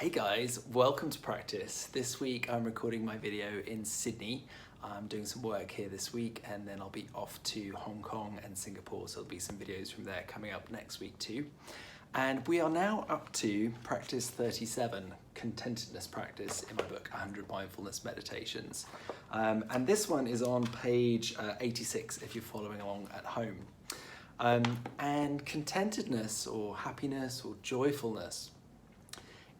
Hey guys, welcome to practice. This week I'm recording my video in Sydney. I'm doing some work here this week and then I'll be off to Hong Kong and Singapore, so there'll be some videos from there coming up next week too. And we are now up to practice 37, Contentedness practice in my book, 100 Mindfulness Meditations. And this one is on page 86 if you're following along at home. And contentedness or happiness or joyfulness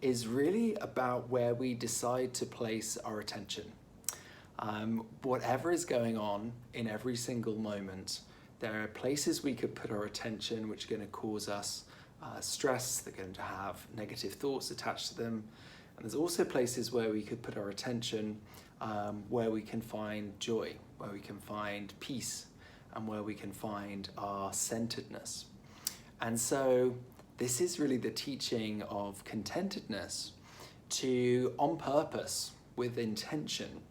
is really about where we decide to place our attention. Whatever is going on in every single moment, there are places we could put our attention which are going to cause us stress, they're going to have negative thoughts attached to them. And there's also places where we could put our attention where we can find joy, where we can find peace, and where we can find our centeredness. And so this is really the teaching of contentedness to, on purpose, with intention,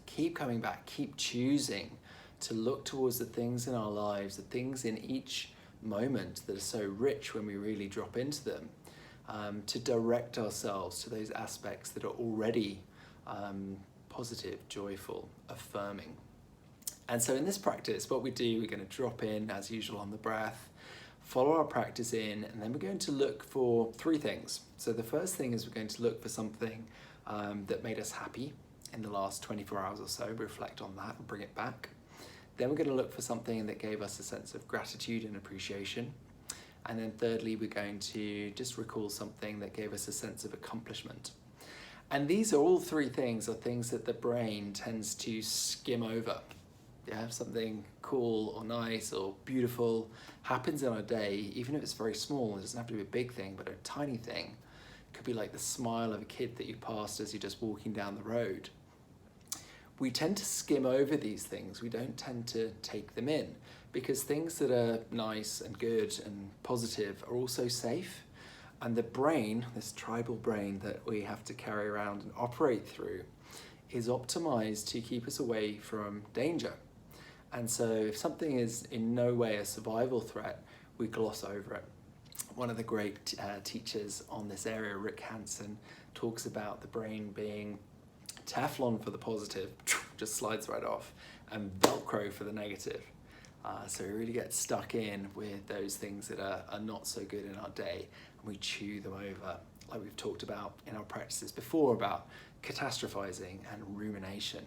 keep coming back, keep choosing to look towards the things in our lives, the things in each moment that are so rich when we really drop into them, to direct ourselves to those aspects that are already positive, joyful, affirming. And so in this practice, what we do, we're going to drop in as usual on the breath, follow our practice in, and then we're going to look for three things. So the first thing is we're going to look for something that made us happy in the last 24 hours or so, reflect on that and bring it back. Then we're going to look for something that gave us a sense of gratitude and appreciation. And then thirdly, we're going to just recall something that gave us a sense of accomplishment. And these are all three things are things that the brain tends to skim over. Yeah, if something cool or nice or beautiful happens in our day, even if it's very small, it doesn't have to be a big thing, but a tiny thing. It could be like the smile of a kid that you passed as you're just walking down the road. We tend to skim over these things. We don't tend to take them in because things that are nice and good and positive are also safe. And the brain, this tribal brain that we have to carry around and operate through, is optimized to keep us away from danger. And so if something is in no way a survival threat, we gloss over it. One of the great teachers on this area, Rick Hansen, talks about the brain being Teflon for the positive, just slides right off, and Velcro for the negative. So we really get stuck in with those things that are not so good in our day, and we chew them over, like we've talked about in our practices before about catastrophizing and rumination.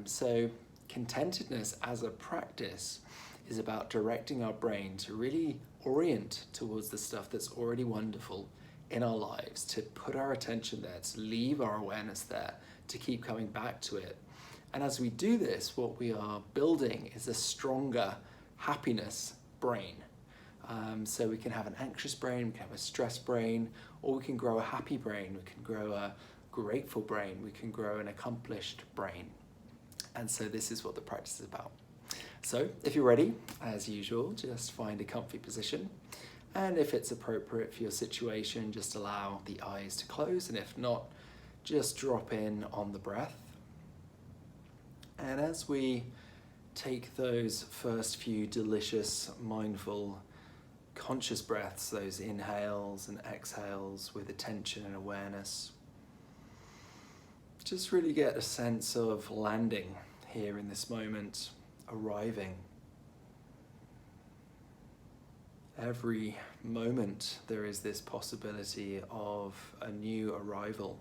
So contentedness as a practice is about directing our brain to really orient towards the stuff that's already wonderful in our lives, to put our attention there, to leave our awareness there, to keep coming back to it. And as we do this, what we are building is a stronger happiness brain. So we can have an anxious brain, we can have a stressed brain, or we can grow a happy brain, we can grow a grateful brain, we can grow an accomplished brain. And so this is what the practice is about. So if you're ready, as usual, just find a comfy position. And if it's appropriate for your situation, just allow the eyes to close. And if not, just drop in on the breath. And as we take those first few delicious, mindful, conscious breaths, those inhales and exhales with attention and awareness, just really get a sense of landing here in this moment, arriving. Every moment there is this possibility of a new arrival,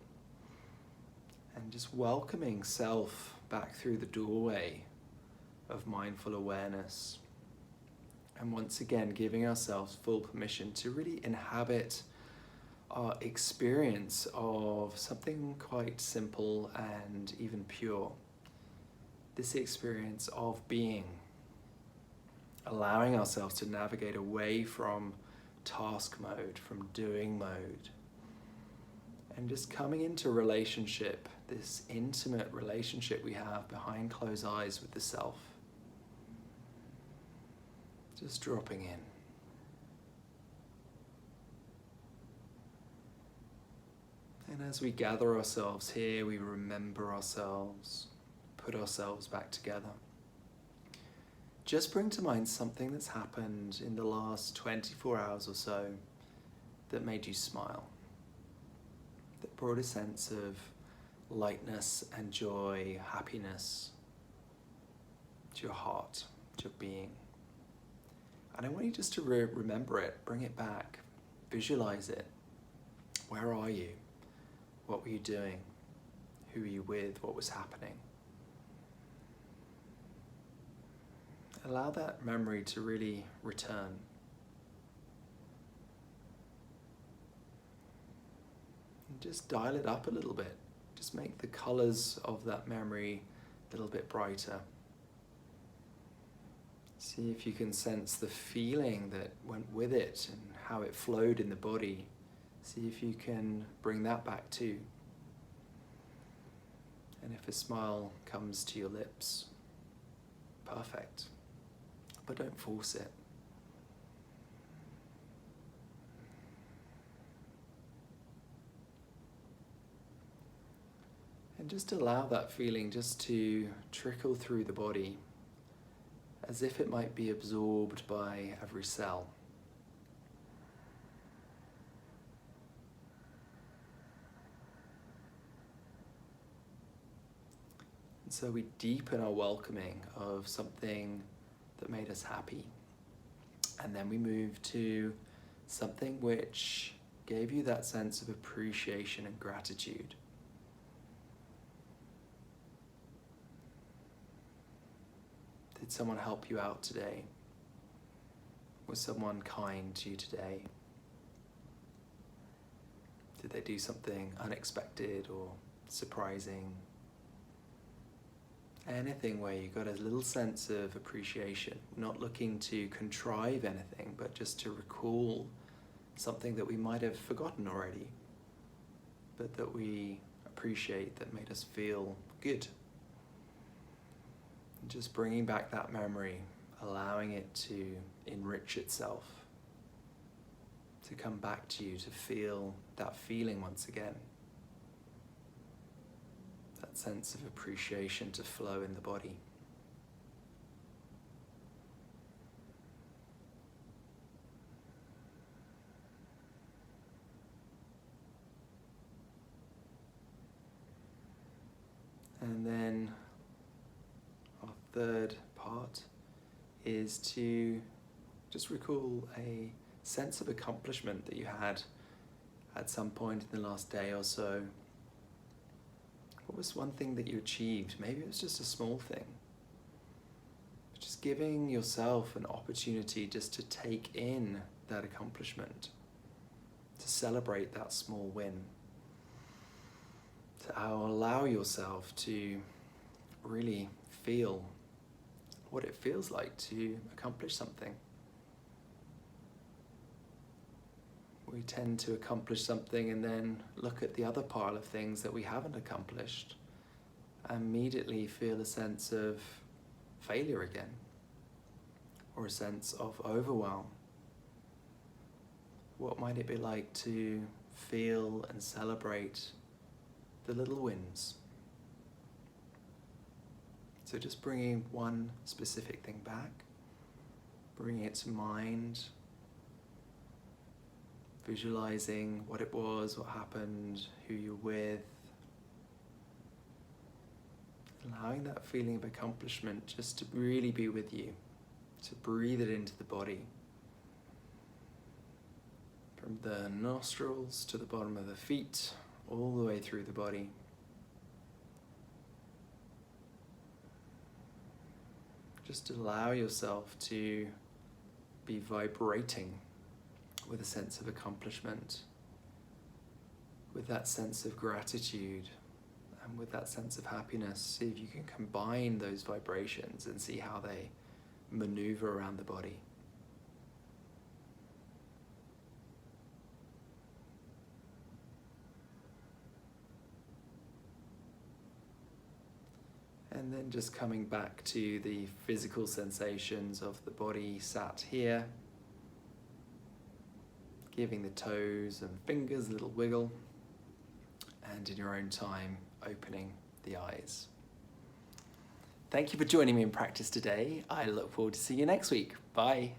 and just welcoming self back through the doorway of mindful awareness, and once again giving ourselves full permission to really inhabit our experience of something quite simple and even pure. This experience of being, allowing ourselves to navigate away from task mode, from doing mode, and just coming into relationship, this intimate relationship we have behind closed eyes with the self. Just dropping in. And as we gather ourselves here, we remember ourselves, put ourselves back together. Just bring to mind something that's happened in the last 24 hours or so that made you smile. brought a sense of lightness and joy, happiness to your heart, to your being. And I want you just to remember it, bring it back, visualize it. Where are you? What were you doing? Who were you with? What was happening? Allow that memory to really return. And just dial it up a little bit. Just make the colors of that memory a little bit brighter. See if you can sense the feeling that went with it and how it flowed in the body. See if you can bring that back too. And if a smile comes to your lips, perfect. But don't force it. And just allow that feeling just to trickle through the body as if it might be absorbed by every cell. And so we deepen our welcoming of something that made us happy. And then we move to something which gave you that sense of appreciation and gratitude. Did someone help you out today? Was someone kind to you today? Did they do something unexpected or surprising? Anything where you got a little sense of appreciation, not looking to contrive anything, but just to recall something that we might have forgotten already, but that we appreciate, that made us feel good. And just bringing back that memory, allowing it to enrich itself, to come back to you, to feel that feeling once again. That sense of appreciation to flow in the body. And then our third part is to just recall a sense of accomplishment that you had at some point in the last day or so. What was one thing that you achieved? Maybe it was just a small thing. Just giving yourself an opportunity just to take in that accomplishment, to celebrate that small win, to allow yourself to really feel what it feels like to accomplish something. We tend to accomplish something and then look at the other pile of things that we haven't accomplished and immediately feel a sense of failure again, or a sense of overwhelm. What might it be like to feel and celebrate the little wins? So just bringing one specific thing back, bringing it to mind, visualizing what it was, what happened, who you're with, allowing that feeling of accomplishment just to really be with you, to breathe it into the body, from the nostrils to the bottom of the feet, all the way through the body. Just allow yourself to be vibrating with a sense of accomplishment, with that sense of gratitude, and with that sense of happiness. See if you can combine those vibrations and see how they maneuver around the body. And then just coming back to the physical sensations of the body sat here, giving the toes and fingers a little wiggle, and in your own time, opening the eyes. Thank you for joining me in practice today. I look forward to seeing you next week. Bye.